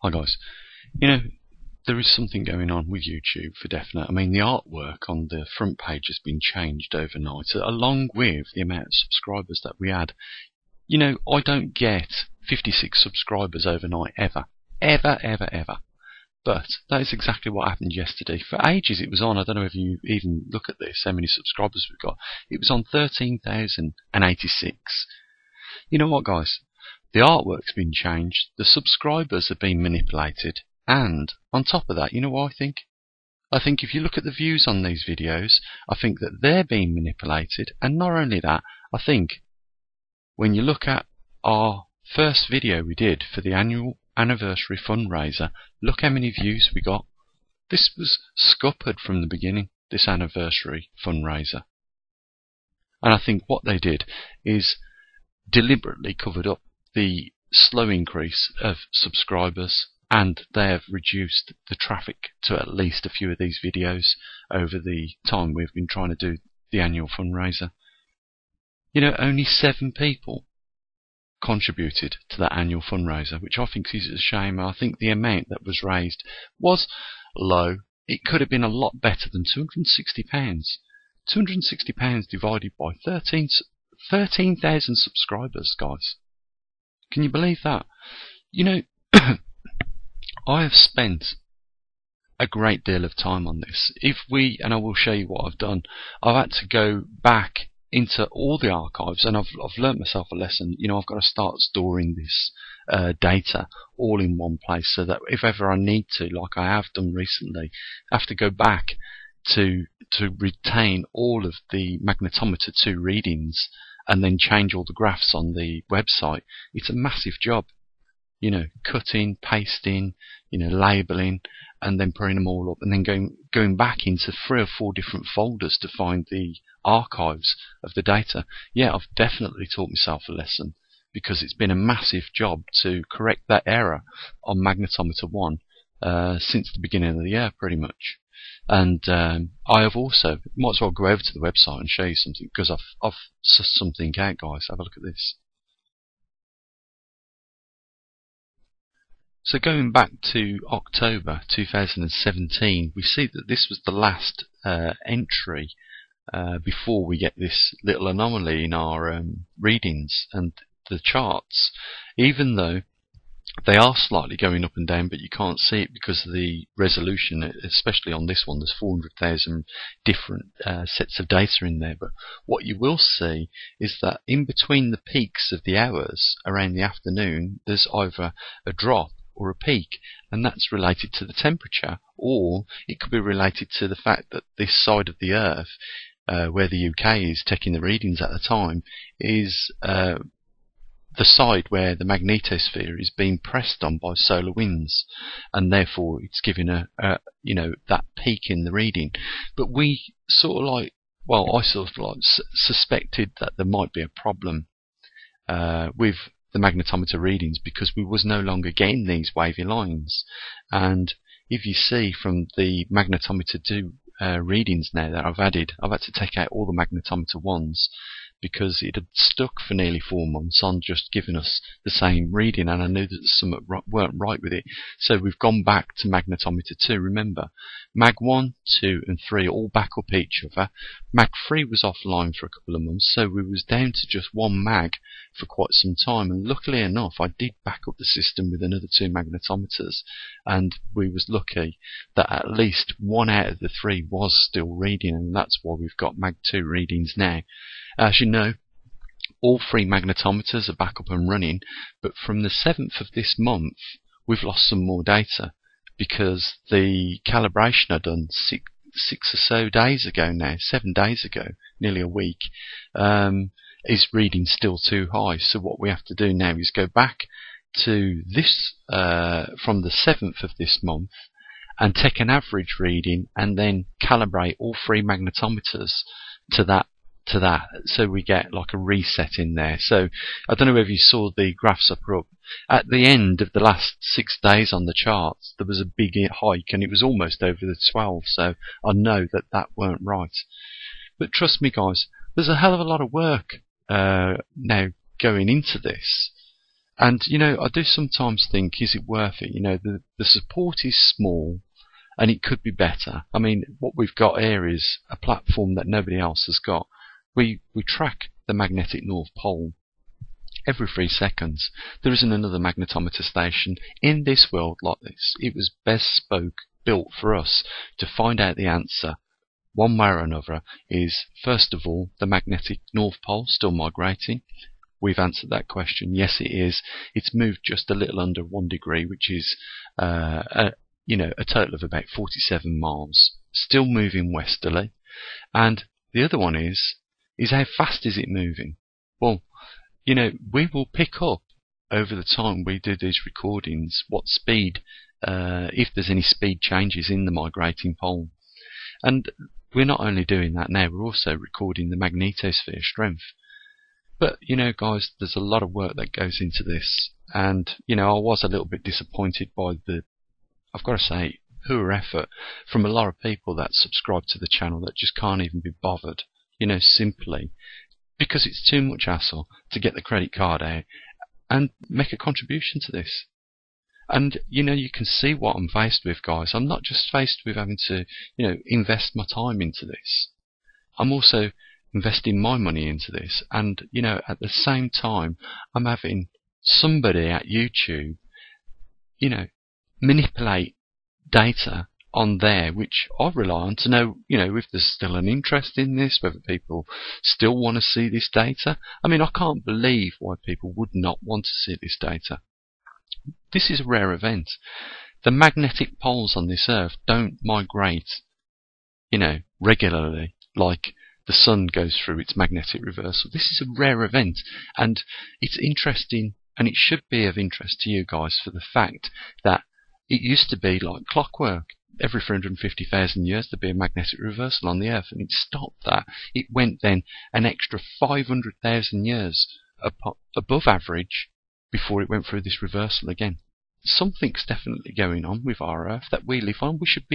Hi guys. You know, there is something going on with YouTube for definite. I mean, the artwork on the front page has been changed overnight, along with the amount of subscribers that we had. You know, I don't get 56 subscribers overnight ever. Ever. But that is exactly what happened yesterday. For ages it was on, I don't know if you even look at this, how many subscribers we've got. It was on 13,086. You know what, guys? The artwork's been changed, the subscribers have been manipulated, and on top of that, you know what I think? I think if you look at the views on these videos, I think that they're being manipulated, and not only that, I think when you look at our first video we did for the annual anniversary fundraiser, look how many views we got. This was scuppered from the beginning, this anniversary fundraiser. And I think what they did is deliberately covered up the slow increase of subscribers, and they have reduced the traffic to at least a few of these videos over the time we've been trying to do the annual fundraiser. You know, only 7 people contributed to that annual fundraiser, which I think is a shame. I think the amount that was raised was low. It could have been a lot better than £260. £260 divided by 13,000 subscribers, guys. Can you believe that? You know, I have spent a great deal of time on this. And I will show you what I've done. I've had to go back into all the archives, and I've learnt myself a lesson. You know, I've got to start storing this data all in one place, so that if ever I need to, like I have done recently, I have to go back to retain all of the magnetometer 2 readings and then change all the graphs on the website. It's a massive job. You know, cutting, pasting, you know, labeling, and then putting them all up, and then going back into 3 or 4 different folders to find the archives of the data. Yeah, I've definitely taught myself a lesson, because it's been a massive job to correct that error on magnetometer 1 since the beginning of the year, pretty much. And I have also, might as well go over to the website and show you something, because I've sussed something out, guys. Have a look at this. So going back to October 2017, we see that this was the last entry before we get this little anomaly in our readings and the charts, even though they are slightly going up and down, but you can't see it because of the resolution, especially on this one. There's 400,000 different sets of data in there. But what you will see is that in between the peaks of the hours around the afternoon, there's either a drop or a peak, and that's related to the temperature, or it could be related to the fact that this side of the Earth, where the UK is taking the readings at the time, is the side where the magnetosphere is being pressed on by solar winds, and therefore it's giving you know, that peak in the reading. But we sort of like, well, I sort of like suspected that there might be a problem with the magnetometer readings, because we was no longer getting these wavy lines. And if you see from the magnetometer 2 readings now that I've had to take out all the magnetometer 1s, because it had stuck for nearly 4 months on just giving us the same reading, and I knew that something weren't right with it. So we've gone back to magnetometer 2. Remember, mag 1, 2 and 3 all back up each other. Mag 3 was offline for a couple of months, so we was down to just 1 mag for quite some time, and luckily enough I did back up the system with another 2 magnetometers, and we was lucky that at least 1 out of the 3 was still reading, and that's why we've got mag 2 readings now. As you know, all 3 magnetometers are back up and running, but from the 7th of this month we've lost some more data, because the calibration I done six or so days ago now, 7 days ago, nearly a week, is reading still too high. So what we have to do now is go back to this from the 7th of this month and take an average reading, and then calibrate all 3 magnetometers to that, so we get like a reset in there. So I don't know if you saw the graphs up. At the end of the last 6 days on the charts, there was a big hike, and it was almost over the 12, so I know that that weren't right. But trust me, guys, there's a hell of a lot of work now going into this. And I do sometimes think, is it worth it? The support is small, and it could be better. I mean, what we've got here is a platform that nobody else has got. We track the magnetic North Pole every 3 seconds. There isn't another magnetometer station in this world like this. It was bespoke, built for us to find out the answer, one way or another. Is, first of all, the magnetic North Pole still migrating? We've answered that question. Yes, it is. It's moved just a little under 1 degree, which is a total of about 47 miles. Still moving westerly. And the other one is how fast is it moving? Well, we will pick up over the time we do these recordings what speed, if there's any speed changes in the migrating pole. And we're not only doing that now, we're also recording the magnetosphere strength. But, guys, there's a lot of work that goes into this. And, I was a little bit disappointed by I've got to say, poor effort from a lot of people that subscribe to the channel that just can't even be bothered, simply because it's too much hassle to get the credit card out and make a contribution to this. And, you can see what I'm faced with, guys. I'm not just faced with having to, invest my time into this. I'm also investing my money into this. And, at the same time, I'm having somebody at YouTube, manipulate data on there, which I rely on to know, if there's still an interest in this, whether people still want to see this data. I mean, I can't believe why people would not want to see this data. This is a rare event. The magnetic poles on this Earth don't migrate, regularly, like the sun goes through its magnetic reversal. This is a rare event, and it's interesting, and it should be of interest to you guys for the fact that it used to be like clockwork. Every 350,000 years there'd be a magnetic reversal on the Earth, and it stopped that. It went then an extra 500,000 years above average before it went through this reversal again. Something's definitely going on with our Earth that we live on. We should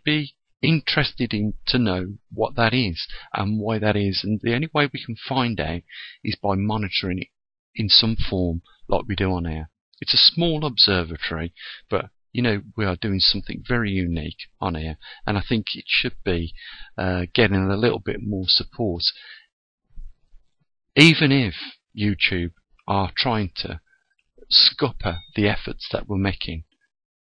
be interested in to know what that is and why that is, and the only way we can find out is by monitoring it in some form like we do on air. It's a small observatory, but we are doing something very unique on air, and I think it should be getting a little bit more support. Even if YouTube are trying to scupper the efforts that we're making,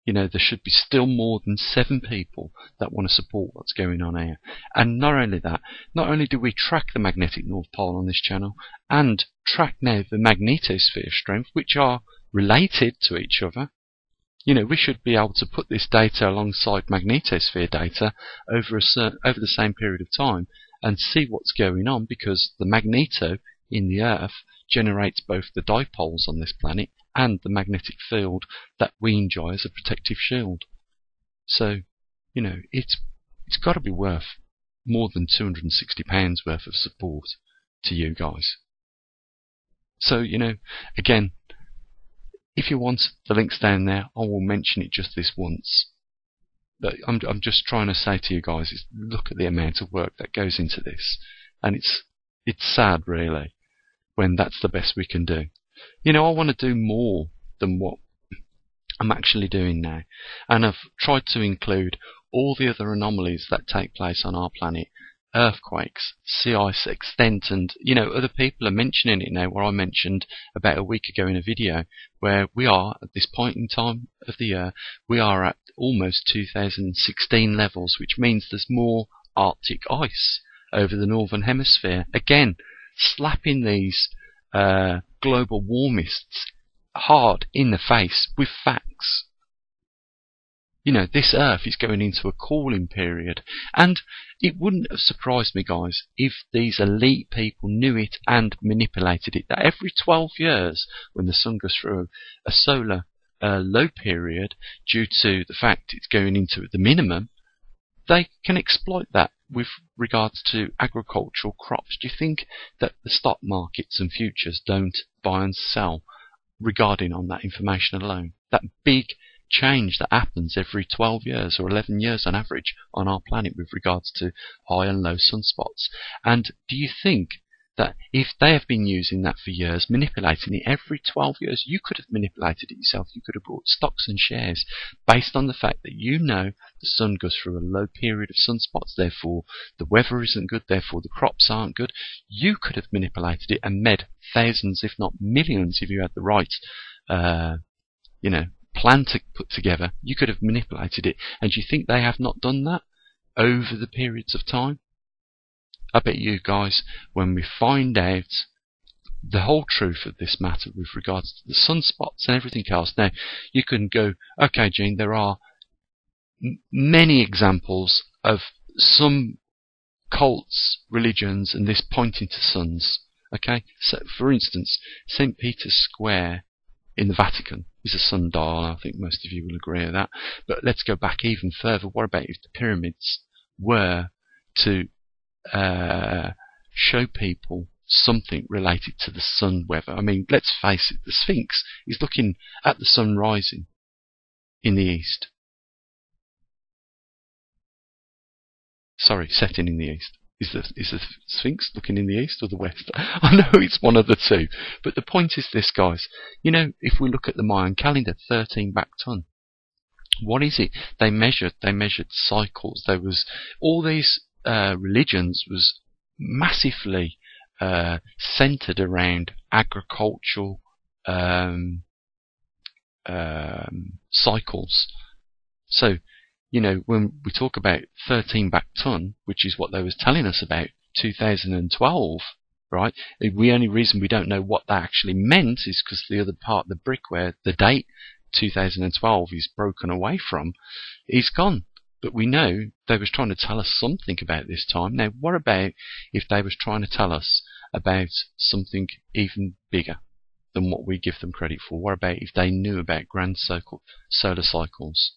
there should be still more than 7 people that want to support what's going on here. And not only that, not only do we track the magnetic North Pole on this channel, and track now the magnetosphere strength, which are related to each other. We should be able to put this data alongside magnetosphere data over the same period of time and see what's going on, because the magneto in the Earth generates both the dipoles on this planet and the magnetic field that we enjoy as a protective shield. So, it's got to be worth more than £260 worth of support to you guys. So, again, if you want, the link's down there. I will mention it just this once. But I'm just trying to say to you guys, is look at the amount of work that goes into this, and it's sad, really, when that's the best we can do. I want to do more than what I'm actually doing now, and I've tried to include all the other anomalies that take place on our planet. Earthquakes, sea ice extent, and other people are mentioning it now, where I mentioned about a week ago in a video where we are at this point in time of the year, we are at almost 2016 levels, which means there's more Arctic ice over the northern hemisphere, again slapping these global warmists hard in the face with facts. This Earth is going into a cooling period, and it wouldn't have surprised me, guys, if these elite people knew it and manipulated it, that every 12 years, when the sun goes through a solar low period due to the fact it's going into the minimum, they can exploit that with regards to agricultural crops. Do you think that the stock markets and futures don't buy and sell regarding on that information alone? That big change that happens every 12 years or 11 years on average on our planet with regards to high and low sunspots. And do you think that if they have been using that for years, manipulating it every 12 years, you could have manipulated it yourself. You could have bought stocks and shares based on the fact that you know the sun goes through a low period of sunspots, therefore the weather isn't good, therefore the crops aren't good. You could have manipulated it and made thousands, if not millions, if you had the right plan to put together. You could have manipulated it. And do you think they have not done that over the periods of time? I bet you guys, when we find out the whole truth of this matter with regards to the sunspots and everything else, now you can go, okay, Gene, there are many examples of some cults, religions, and this pointing to suns. Okay, so for instance, St. Peter's Square in the Vatican is a sundial. I think most of you will agree with that. But let's go back even further. What about if the pyramids were to show people something related to the sun weather? I mean, let's face it, the Sphinx is looking at the sun rising in the east. Sorry, setting in the east. Is the Sphinx looking in the east or the west? I know it's one of the two. But the point is this, guys. You know, if we look at the Mayan calendar, 13 back ton. What is it? They measured cycles. There was all these religions was massively centered around agricultural cycles. So, you know, when we talk about 13 back ton, which is what they was telling us about 2012, right? The only reason we don't know what that actually meant is because the other part of the brick where the date 2012 is broken away from is gone. But we know they was trying to tell us something about this time. Now, what about if they was trying to tell us about something even bigger than what we give them credit for? What about if they knew about grand solar cycles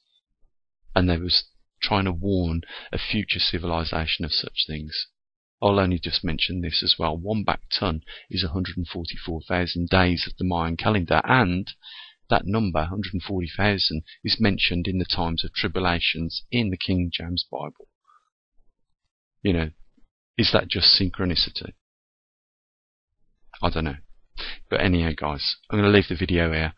and they was trying to warn a future civilization of such things? I'll only just mention this as well. 1 back ton is 144,000 days of the Mayan calendar, and that number, 140,000, is mentioned in the times of tribulations in the King James Bible. You know, is that just synchronicity? I don't know. But anyhow, guys, I'm going to leave the video here.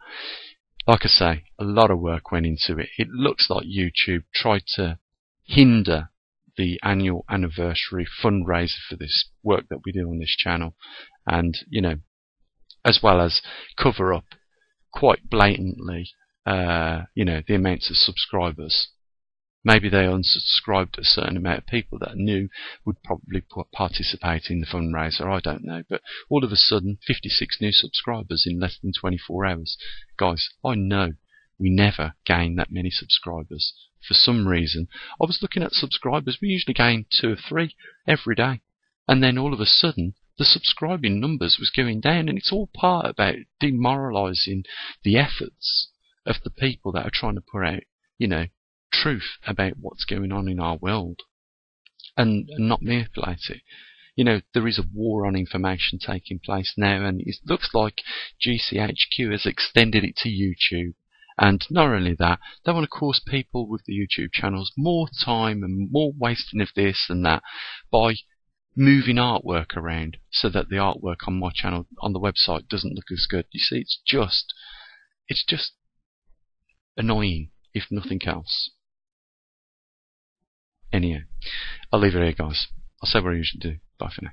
Like I say, a lot of work went into it. It looks like YouTube tried to hinder the annual anniversary fundraiser for this work that we do on this channel, and, you know, as well as cover up quite blatantly, you know, the amounts of subscribers. Maybe they unsubscribed a certain amount of people that I knew would probably participate in the fundraiser. I don't know. But all of a sudden, 56 new subscribers in less than 24 hours. Guys, I know we never gain that many subscribers. For some reason, I was looking at subscribers. We usually gain 2 or 3 every day. And then all of a sudden, the subscribing numbers was going down, and it's all part about demoralising the efforts of the people that are trying to put out, you know, truth about what's going on in our world, and not manipulate it. You know, there is a war on information taking place now, and it looks like GCHQ has extended it to YouTube. And not only that, they want to cause people with the YouTube channels more time and more wasting of this and that by moving artwork around so that the artwork on my channel on the website doesn't look as good. You see, it's just annoying, if nothing else. Anyhow, I'll leave it here, guys. I'll say what I usually do. Bye for now.